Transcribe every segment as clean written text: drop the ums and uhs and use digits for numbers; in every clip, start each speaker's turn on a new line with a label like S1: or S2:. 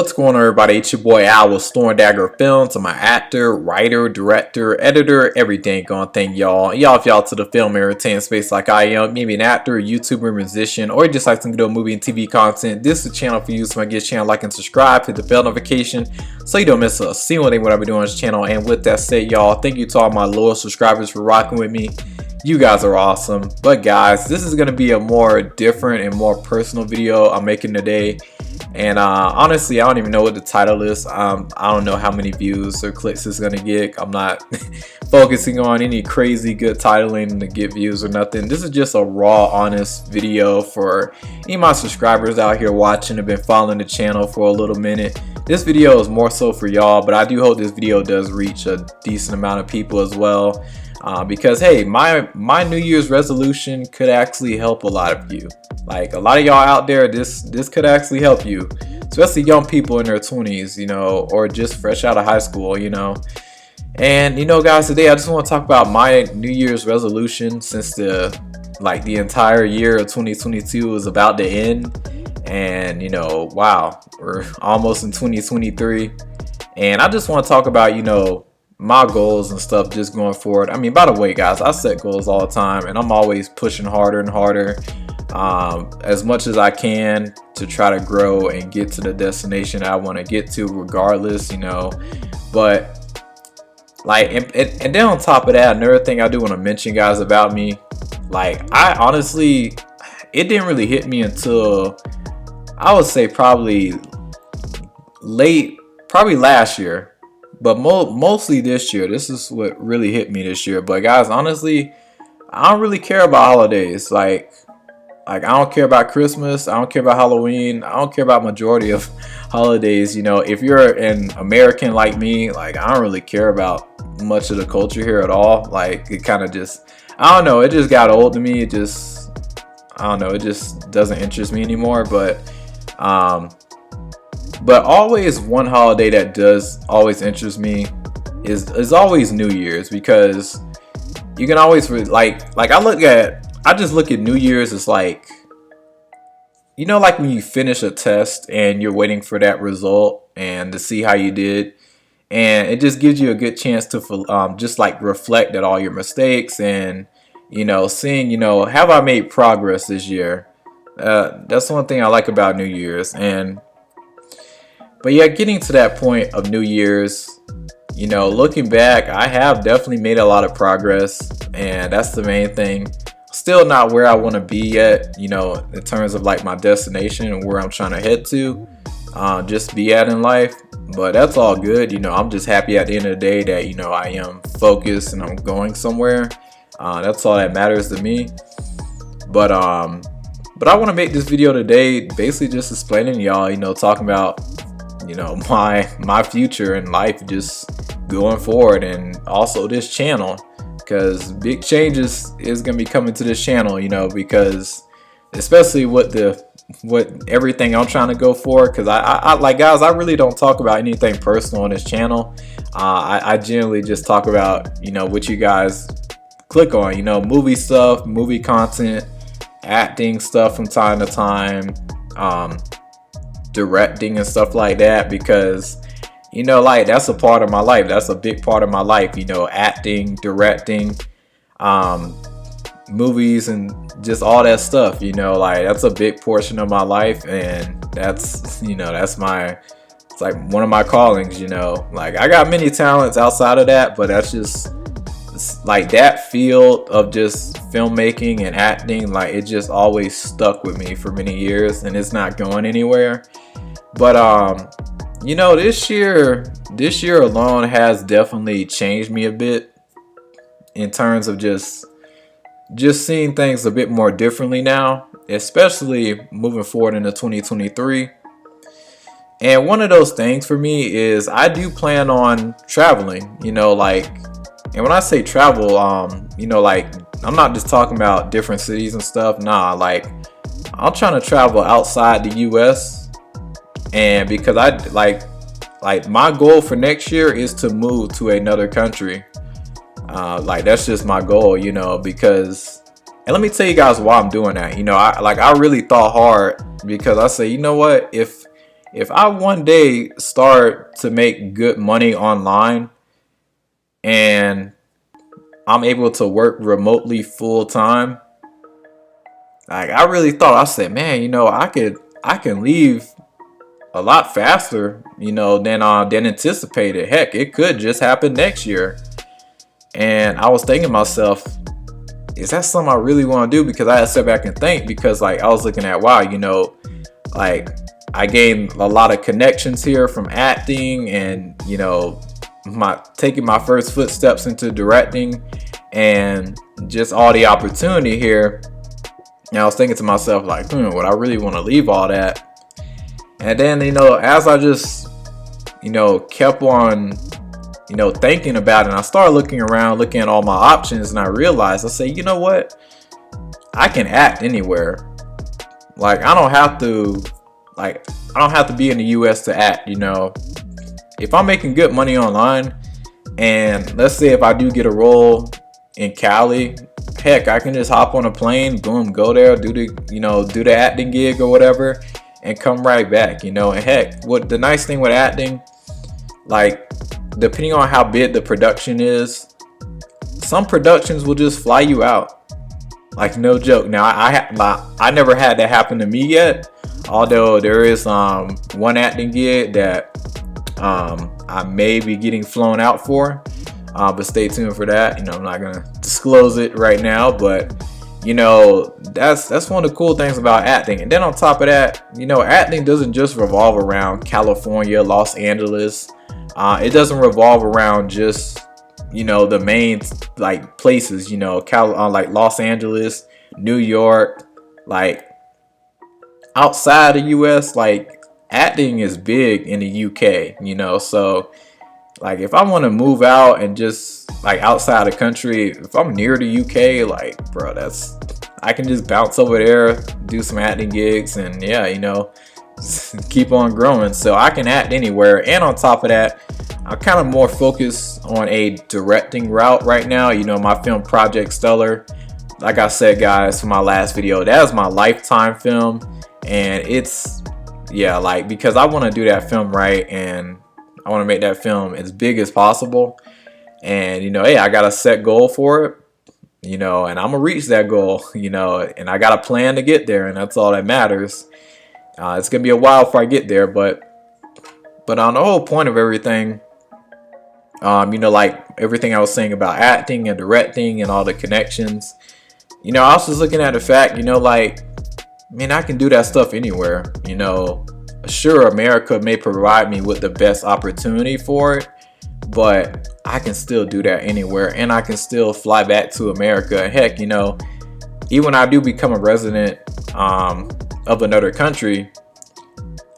S1: What's going on, everybody? It's your boy Al with Storm Dagger Films. I'm an actor, writer, director, editor, everything. Gonna thank y'all. If y'all to the film and entertainment space like I am, maybe an actor, YouTuber, musician, or just like some good movie and TV content, this is a channel for you. So I get channel, like and subscribe, hit the bell notification so you don't miss a single thing what I be doing on this channel. And with that said, y'all, thank you to all my loyal subscribers for rocking with me. You guys are awesome. But guys, this is gonna be a more different and more personal video I'm making today. And honestly, I don't even know what the title is. I don't know how many views or clicks it's gonna get. I'm not focusing on any crazy good titling to get views or nothing. This is just a raw, honest video for any of my subscribers out here watching, have been following the channel for a little minute. This video is more so for y'all, but I do hope this video does reach a decent amount of people as well. Because hey, my New Year's resolution could actually help a lot of you. Like a lot of y'all out there, this could actually help you, especially young people in their 20s, you know, or just fresh out of high school, you know. And you know, guys, today I just want to talk about my New Year's resolution since the entire year of 2022 is about to end. And you know, wow, we're almost in 2023, and I just want to talk about, you know, my goals and stuff just going forward. I mean, by the way, guys, I set goals all the time, and I'm always pushing harder and harder, as much as I can to try to grow and get to the destination I want to get to, regardless, you know. But like, and then on top of that, another thing I do want to mention, guys, about me, like, I honestly, it didn't really hit me until I would say probably last year. But mostly this year. This is what really hit me this year. But guys, honestly, I don't really care about holidays. Like I don't care about Christmas. I don't care about Halloween. I don't care about majority of holidays. You know, if you're an American like me, like, I don't really care about much of the culture here at all. Like, it kind of just, I don't know, it just got old to me. It just, I don't know, it just doesn't interest me anymore. But always one holiday that does always interest me is always New Year's, because you can always I just look at New Year's as like, you know, like when you finish a test and you're waiting for that result and to see how you did, and it just gives you a good chance to just like reflect at all your mistakes and, you know, seeing, you know, have I made progress this year? That's one thing I like about New Year's. But yeah, getting to that point of New Year's, you know, looking back, I have definitely made a lot of progress, and that's the main thing. Still not where I want to be yet, you know, in terms of like my destination and where I'm trying to head to, just be at in life. But that's all good, you know. I'm just happy at the end of the day that, you know, I am focused and I'm going somewhere. That's all that matters to me. But I want to make this video today basically just explaining to y'all, you know, talking about, you know, my future in life, just going forward, and also this channel, because big changes is gonna be coming to this channel, you know, because especially what everything I'm trying to go for, because I like, guys, I really don't talk about anything personal on this channel. I generally just talk about, you know, what you guys click on, you know, movie stuff, movie content, acting stuff from time to time, directing and stuff like that, because, you know, like, that's a part of my life. That's a big part of my life, you know, acting, directing, movies, and just all that stuff, you know, like, that's a big portion of my life. And that's, you know, that's it's like one of my callings, you know. Like, I got many talents outside of that, but that's just, like, that field of just filmmaking and acting, like, it just always stuck with me for many years, and it's not going anywhere. But you know, this year alone has definitely changed me a bit in terms of just seeing things a bit more differently now, especially moving forward into 2023. And one of those things for me is I do plan on traveling, you know, like, and when I say travel, you know, like, I'm not just talking about different cities and stuff. Nah, like, I'm trying to travel outside the US. And because I like my goal for next year is to move to another country. Like, that's just my goal, you know, because, and let me tell you guys why I'm doing that. You know, I really thought hard, because I say, you know what, if if I one day start to make good money online and I'm able to work remotely full time, like I really thought, I said, man, I can leave a lot faster, than anticipated. Heck, it could just happen next year. And I was thinking to myself, is that something I really want to do? Because I had to sit back and think, because like I was looking at, wow, like I gained a lot of connections here from acting, and taking my first footsteps into directing, and just all the opportunity here. And I was thinking to myself, like, would I really want to leave all that? And then, as I just, kept on, thinking about it, and I started looking around, looking at all my options, and I realized, I say, you know what? I can act anywhere. Like, I don't have to be in the US to act, If I'm making good money online, and let's say if I do get a role in Cali, heck, I can just hop on a plane, boom, go there, do the acting gig or whatever, and come right back, And heck, what the nice thing with acting, like, depending on how big the production is, some productions will just fly you out. Like, no joke. Now, I never had that happen to me yet, although there is one acting gig that I may be getting flown out for, but stay tuned for that. I'm not gonna disclose it right now, but that's one of the cool things about acting. And then on top of that, acting doesn't just revolve around California, Los Angeles. It doesn't revolve around just the main like places, like Los Angeles, New York. Like, outside the US, like, acting is big in the UK, so like if I want to move out and just like outside the country, if I'm near the UK, like, bro, I can just bounce over there, do some acting gigs, and keep on growing. So I can act anywhere. And on top of that, I'm kind of more focused on a directing route right now. My film Project Stellar, like I said, guys, for my last video, that is my lifetime film. And it's, like, because I want to do that film right, and I want to make that film as big as possible. And hey, I got a set goal for it, and I'm gonna reach that goal, and I got a plan to get there, and that's all that matters. It's gonna be a while before I get there, but on the whole point of everything, like everything I was saying about acting and directing and all the connections, I was just looking at the fact, like, man, I can do that stuff anywhere. Sure, America may provide me with the best opportunity for it, but I can still do that anywhere, and I can still fly back to America. And heck, even when I do become a resident of another country,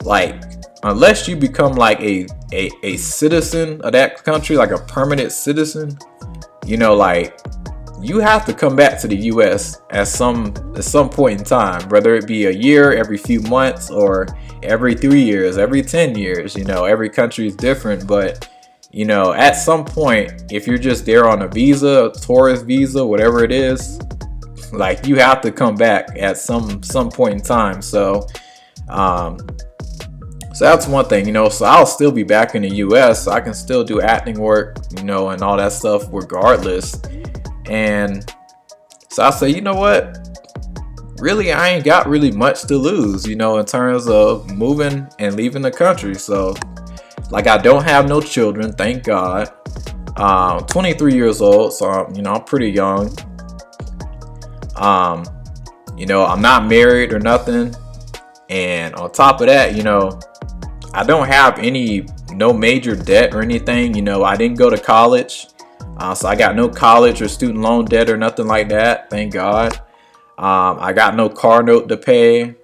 S1: like, unless you become like a citizen of that country, like a permanent citizen, like, you have to come back to the US at some point in time, whether it be a year, every few months, or every 3 years, every 10 years. Every country is different, but at some point, if you're just there on a visa, a tourist visa, whatever it is, like, you have to come back at some point in time. So that's one thing, so I'll still be back in the US, so I can still do acting work, and all that stuff regardless. And so I say, you know what? Really, I ain't got really much to lose, in terms of moving and leaving the country. So, like, I don't have no children, thank God. 23 years old, so I'm pretty young. I'm not married or nothing. And on top of that, I don't have no major debt or anything. I didn't go to college. So I got no college or student loan debt or nothing like that, thank God. I got no car note to pay.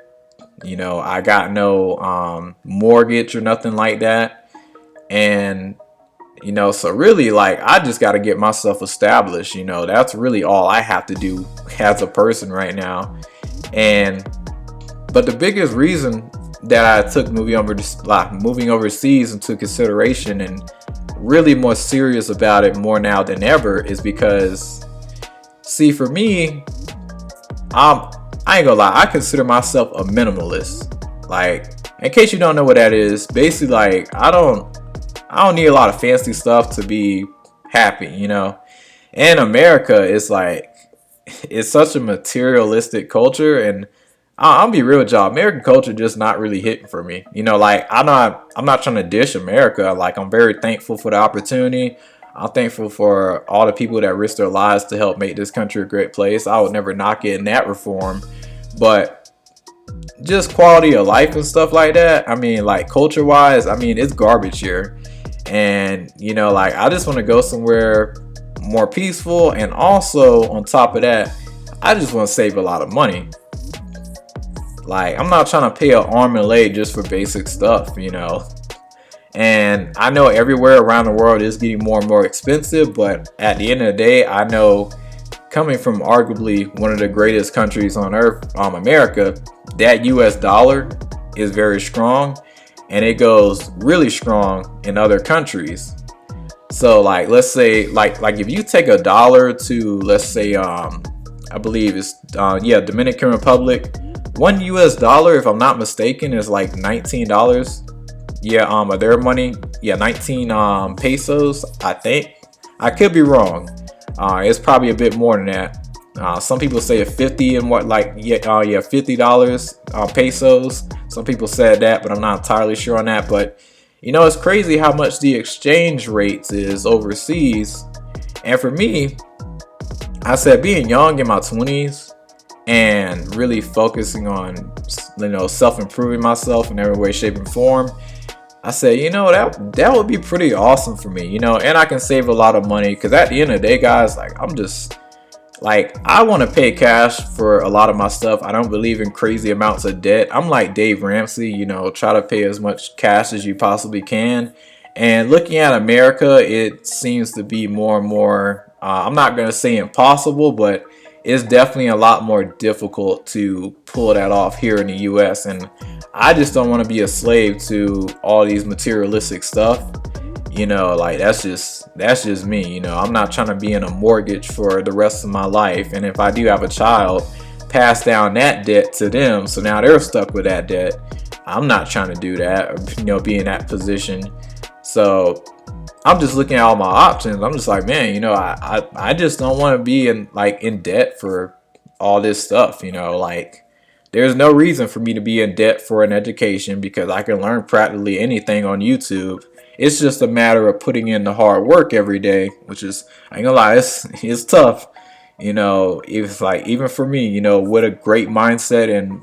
S1: I got no mortgage or nothing like that. And so really, like, I just got to get myself established. That's really all I have to do as a person right now. But the biggest reason that I took moving overseas into consideration, and really more serious about it more now than ever, is because, see, for me, I ain't gonna lie, I consider myself a minimalist. Like, In case you don't know what that is, basically like I don't need a lot of fancy stuff to be happy, you know. In America, it's like it's such a materialistic culture, and I'll be real with y'all. American culture just not really hitting for me. You know, like I'm not trying to dish America. Like I'm very thankful for the opportunity. I'm thankful for all the people that risk their lives to help make this country a great place. I would never knock it in that reform, but just quality of life and stuff like that. I mean, like culture wise, I mean it's garbage here, and you know, like I just want to go somewhere more peaceful, and also on top of that, I just want to save a lot of money. Like I'm not trying to pay an arm and a leg just for basic stuff, you know. And I know everywhere around the world is getting more and more expensive, but at the end of the day, I know coming from arguably one of the greatest countries on earth, America, that US dollar is very strong, and it goes really strong in other countries. So like let's say like if you take a dollar to, let's say I believe it's Dominican Republic, one US dollar, if I'm not mistaken, is like $19. Yeah, of their money. Yeah, 19 pesos, I think. I could be wrong. It's probably a bit more than that. Some people say 50 and what, like $50 pesos. Some people said that, but I'm not entirely sure on that. But you know, it's crazy how much the exchange rates is overseas. And for me, I said being young in my 20s and really focusing on, you know, self-improving myself in every way, shape, and form, I said, you know, that would be pretty awesome for me, you know, and I can save a lot of money, because at the end of the day, guys, like I'm just like, I want to pay cash for a lot of my stuff. I don't believe in crazy amounts of debt. I'm like Dave Ramsey, you know, try to pay as much cash as you possibly can. And looking at America, it seems to be more and more, I'm not going to say impossible, but it's definitely a lot more difficult to pull that off here in the US. And I just don't want to be a slave to all these materialistic stuff. You know, like that's just me. You know, I'm not trying to be in a mortgage for the rest of my life. And if I do have a child, pass down that debt to them, so now they're stuck with that debt. I'm not trying to do that, or, you know, be in that position. So I'm just looking at all my options. I'm just like, man, you know, I just don't want to be in debt for all this stuff. You know, like there's no reason for me to be in debt for an education, because I can learn practically anything on YouTube. It's just a matter of putting in the hard work every day, which is, I ain't gonna lie, it's tough. You know, it's like, even for me, you know, with a great mindset and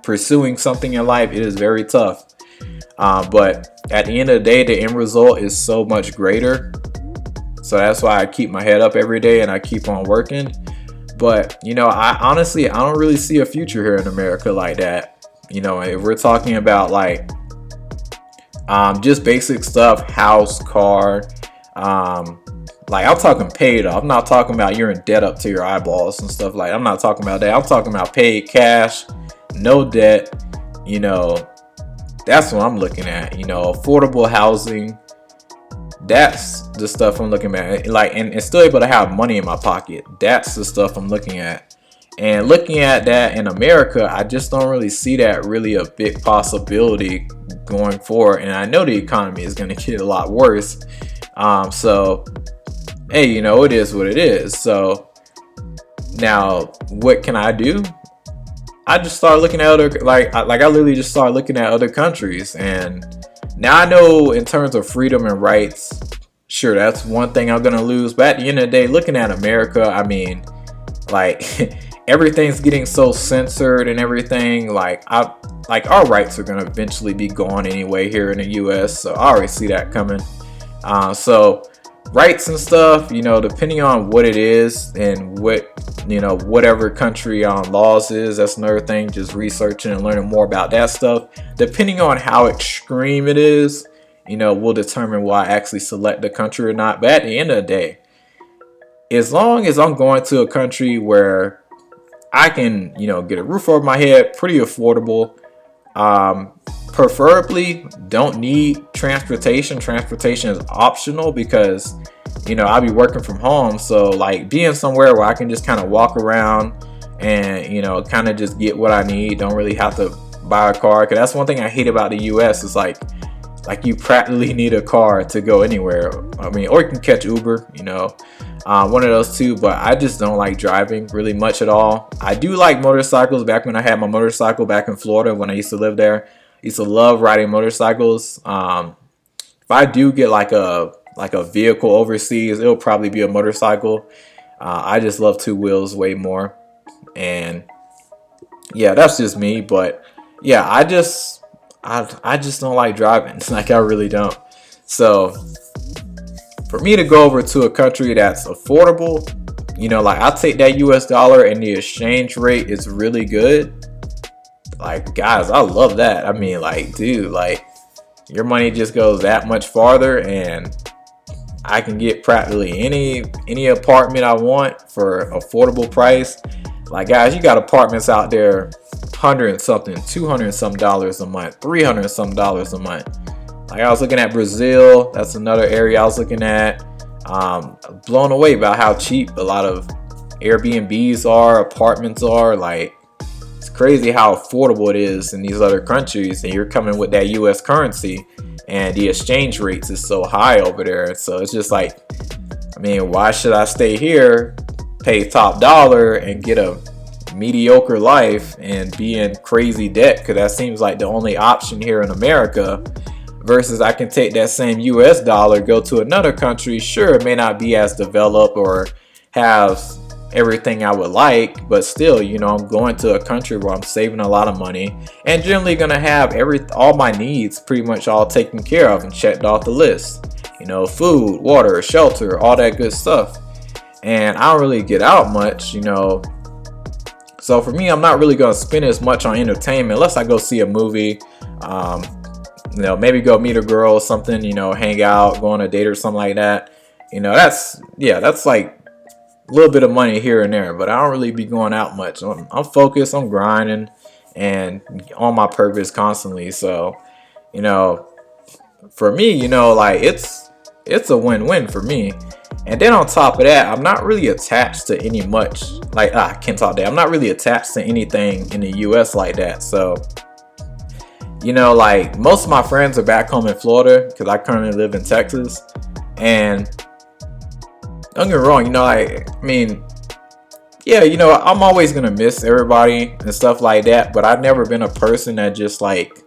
S1: pursuing something in life, it is very tough. But at the end of the day, the end result is so much greater. So that's why I keep my head up every day and I keep on working. But, you know, I don't really see a future here in America like that. You know, if we're talking about like just basic stuff, house, car, like I'm talking paid off. I'm not talking about you're in debt up to your eyeballs and stuff like that. I'm not talking about that. I'm talking about paid cash, no debt. You know, that's what I'm looking at. You know, affordable housing. That's the stuff I'm looking at. Like, and still able to have money in my pocket. That's the stuff I'm looking at. And looking at that in America, I just don't really see that really a big possibility going forward. And I know the economy is going to get a lot worse. So, hey, you know, it is what it is. So now what can I do? I just start looking at other, I literally just started looking at other countries. And now I know in terms of freedom and rights, sure, that's one thing I'm going to lose. But at the end of the day, looking at America, I mean, like everything's getting so censored and everything. Like our rights are going to eventually be gone anyway here in the US. So I already see that coming. So rights and stuff, you know, depending on what it is and what, you know, whatever country laws is, that's another thing. Just researching and learning more about that stuff. Depending on how extreme it is, you know, will determine will I actually select the country or not. But at the end of the day, as long as I'm going to a country where I can, you know, get a roof over my head, pretty affordable, preferably don't need transportation. Transportation is optional because, you know, I'll be working from home. So like being somewhere where I can just kind of walk around and, you know, kind of just get what I need. Don't really have to buy a car, because that's one thing I hate about the US is like you practically need a car to go anywhere. I mean, or you can catch Uber, you know, one of those two. But I just don't like driving really much at all. I do like motorcycles. Back when I had my motorcycle back in Florida when I used to live there, I used to love riding motorcycles. If I do get like a vehicle overseas, it'll probably be a motorcycle. I just love two wheels way more. And yeah, that's just me. But yeah, I just don't like driving. Like, I really don't. So for me to go over to a country that's affordable, you know, like, I'll take that US dollar and the exchange rate is really good. Like, guys, I love that. I mean, like, dude, like, your money just goes that much farther, and I can get practically any apartment I want for affordable price. Like, guys, you got apartments out there, $100 and something, $200 and some dollars a month, $300 and some dollars a month. Like, I was looking at Brazil. That's another area I was looking at. Blown away by how cheap a lot of Airbnbs are, apartments are. Like, it's crazy how affordable it is in these other countries, and you're coming with that US currency, and the exchange rates is so high over there. So it's just like, I mean, why should I stay here, pay top dollar, and get a mediocre life and be in crazy debt? Because that seems like the only option here in America, versus I can take that same US dollar, go to another country. Sure, it may not be as developed or have everything I would like, but still, you know, I'm going to a country where I'm saving a lot of money and generally gonna have all my needs pretty much all taken care of and checked off the list. You know, food, water, shelter, all that good stuff. And I don't really get out much, you know. So for me, I'm not really gonna spend as much on entertainment unless I go see a movie. You know, maybe go meet a girl or something, you know, hang out, go on a date or something like that. You know, that's like a little bit of money here and there, but I don't really be going out much. I'm focused, I'm grinding and on my purpose constantly. So, you know, for me, you know, like, it's a win-win for me. And then on top of that, I'm not really attached to any much, like, I can't talk that. I'm not really attached to anything in the US like that. So, you know, like, most of my friends are back home in Florida because I currently live in Texas. And don't get me wrong, you know, I mean, yeah, you know, I'm always gonna miss everybody and stuff like that, but I've never been a person that just like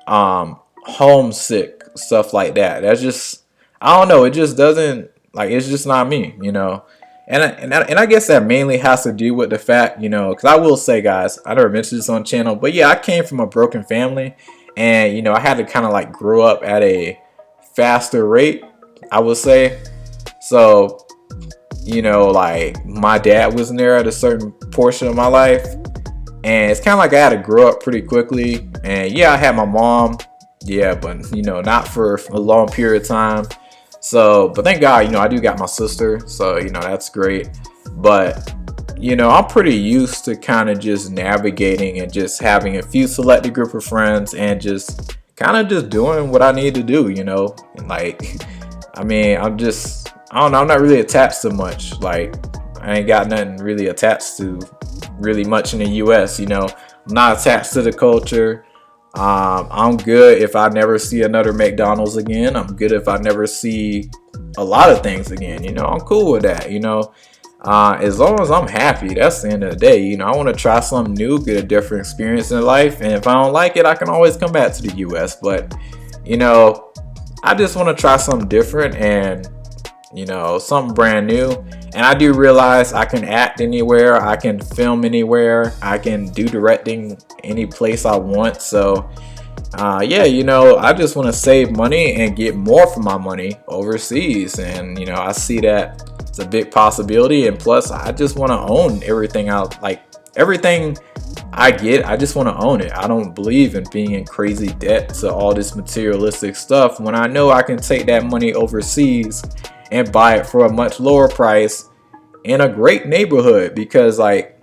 S1: homesick, stuff like that. That's just, I don't know, it just doesn't, like, it's just not me, you know. And I guess that mainly has to do with the fact, you know, because I will say, guys, I never mentioned this on the channel, but yeah, I came from a broken family, and, you know, I had to kind of like grow up at a faster rate, I would say. So, you know, like, my dad wasn't there at a certain portion of my life, and it's kind of like I had to grow up pretty quickly. And yeah, I had my mom, yeah, but, you know, not for a long period of time. So, but thank God, you know, I do got my sister, so, you know, that's great. But, you know, I'm pretty used to kind of just navigating and just having a few selected group of friends and just kind of just doing what I need to do, you know. And, like, I mean, I don't know, I'm not really attached to much. Like, I ain't got nothing really attached to really much in the US, you know. I'm not attached to the culture. I'm good if I never see another McDonald's again. I'm good if I never see a lot of things again, you know. I'm cool with that, you know. As long as I'm happy, that's the end of the day. You know, I want to try something new, get a different experience in life, and if I don't like it, I can always come back to the US. But, you know, I just want to try something different and, you know, something brand new. And I do realize I can act anywhere, I can film anywhere, I can do directing any place I want. So yeah, you know, I just want to save money and get more for my money overseas. And, you know, I see that it's a big possibility. And plus, I just want to own everything everything I get, I just want to own it. I don't believe in being in crazy debt to all this materialistic stuff when I know I can take that money overseas and buy it for a much lower price in a great neighborhood. Because, like,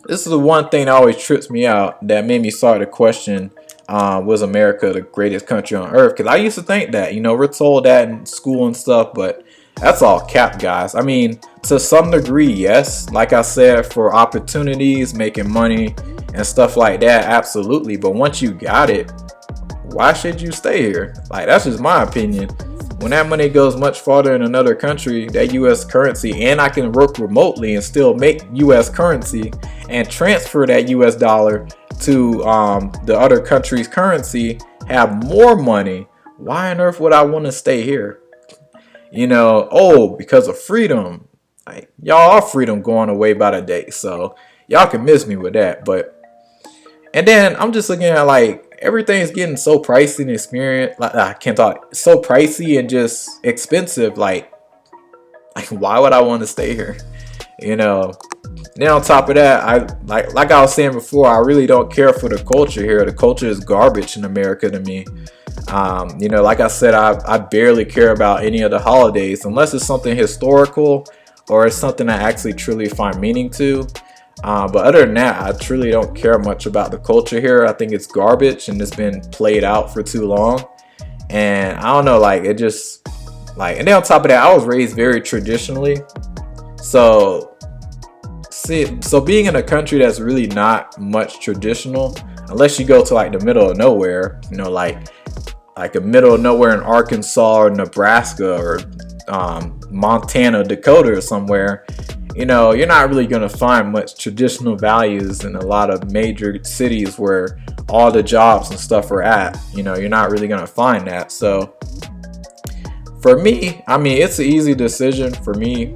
S1: this is the one thing that always trips me out, that made me start to question, was America the greatest country on earth? Because I used to think that, you know, we're told that in school and stuff, but that's all cap, guys. I mean, to some degree, yes. Like I said, for opportunities, making money, and stuff like that, absolutely. But once you got it, why should you stay here? Like, that's just my opinion. When that money goes much farther in another country, that US currency, and I can work remotely and still make US currency and transfer that US dollar to the other country's currency, have more money, why on earth would I want to stay here? You know, oh, because of freedom. Like, y'all, our freedom going away by the day, so y'all can miss me with that. But and then I'm just looking at, like, everything's getting so pricey and experience. Like, I can't talk. So pricey and just expensive. Like why would I want to stay here? You know. Then on top of that, I like I was saying before, I really don't care for the culture here. The culture is garbage in America to me. You know, like I said, I barely care about any of the holidays unless it's something historical or it's something I actually truly find meaning to. But other than that, I truly don't care much about the culture here. I think it's garbage and it's been played out for too long. And I don't know, like, it just, like, and then on top of that, I was raised very traditionally. So being in a country that's really not much traditional, unless you go to, like, the middle of nowhere, you know, like a middle of nowhere in Arkansas or Nebraska or Montana, Dakota or somewhere, you know, you're not really going to find much traditional values in a lot of major cities where all the jobs and stuff are at. You know, you're not really going to find that. So for me, I mean, it's an easy decision for me.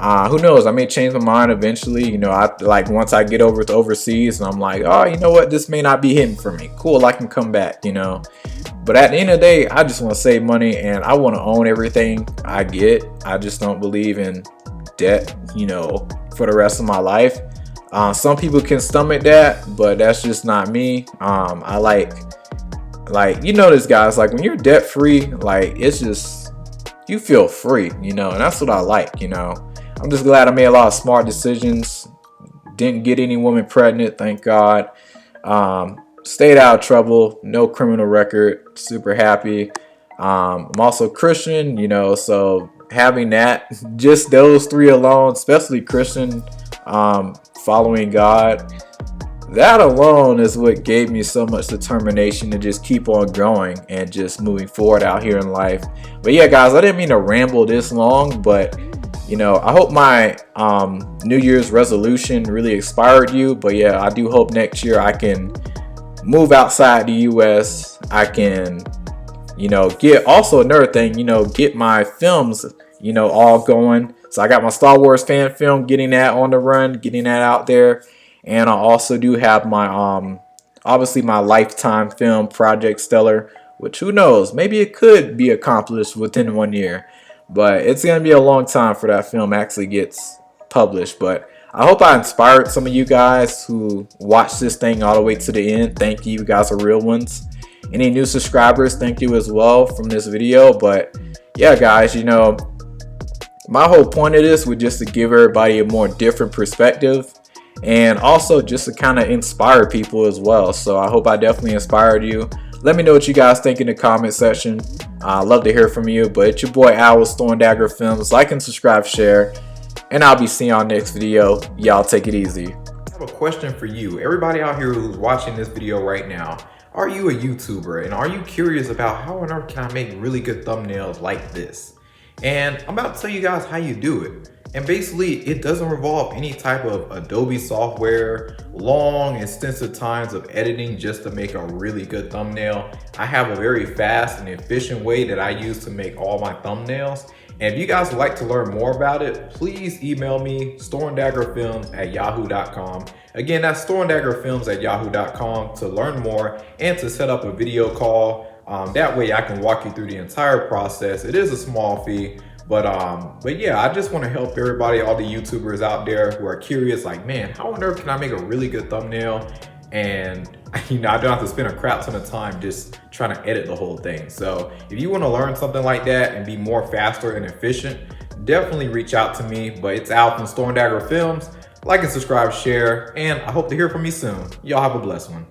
S1: Who knows? I may change my mind eventually. You know, once I get over to overseas and I'm like, oh, you know what? This may not be hitting for me. Cool, I can come back, you know. But at the end of the day, I just want to save money and I want to own everything I get. I just don't believe in debt, you know, for the rest of my life. Some people can stomach that, but that's just not me. I like, you know, this guys, like, when you're debt free, like, it's just, you feel free, you know, and that's what I like, you know. I'm just glad I made a lot of smart decisions. Didn't get any woman pregnant, thank God. Stayed out of trouble, no criminal record, super happy. I'm also Christian, you know, so having that, just those three alone, especially Christian, following God, that alone is what gave me so much determination to just keep on going and just moving forward out here in life. But yeah, guys, I didn't mean to ramble this long, but you know, I hope my New Year's resolution really inspired you. But yeah, I do hope next year I can move outside the US. I can, you know, get, also another thing, you know, get my films, you know, all going. So I got my Star Wars fan film, getting that on the run, getting that out there. And I also do have my, obviously my Lifetime film, Project Stellar, which who knows, maybe it could be accomplished within 1 year. But it's going to be a long time for that film actually gets published. But I hope I inspired some of you guys who watched this thing all the way to the end. Thank you. You guys are real ones. Any new subscribers, thank you as well from this video. But yeah, guys, you know, my whole point of this was just to give everybody a more different perspective. And also just to kind of inspire people as well. So I hope I definitely inspired you. Let me know what you guys think in the comment section. I'd love to hear from you. But it's your boy Al with Storm Dagger Films. Like and subscribe, share. And I'll be seeing y'all next video. Y'all take it easy. I have a question for you. Everybody out here who's watching this video right now. Are you a YouTuber? And are you curious about how on earth can I make really good thumbnails like this? And I'm about to tell you guys how you do it. And basically, it doesn't involve any type of Adobe software, long, extensive times of editing just to make a really good thumbnail. I have a very fast and efficient way that I use to make all my thumbnails. And if you guys would like to learn more about it, please email me, stormdaggerfilms@yahoo.com. Again, that's stormdaggerfilms@yahoo.com to learn more and to set up a video call. That way I can walk you through the entire process. It is a small fee. But yeah, I just want to help everybody, all the YouTubers out there who are curious, like, man, how on earth can I make a really good thumbnail? And you know, I don't have to spend a crap ton of time just trying to edit the whole thing. So if you want to learn something like that and be more faster and efficient, definitely reach out to me. But it's Al from Storm Dagger Films. Like and subscribe, share, and I hope to hear from you soon. Y'all have a blessed one.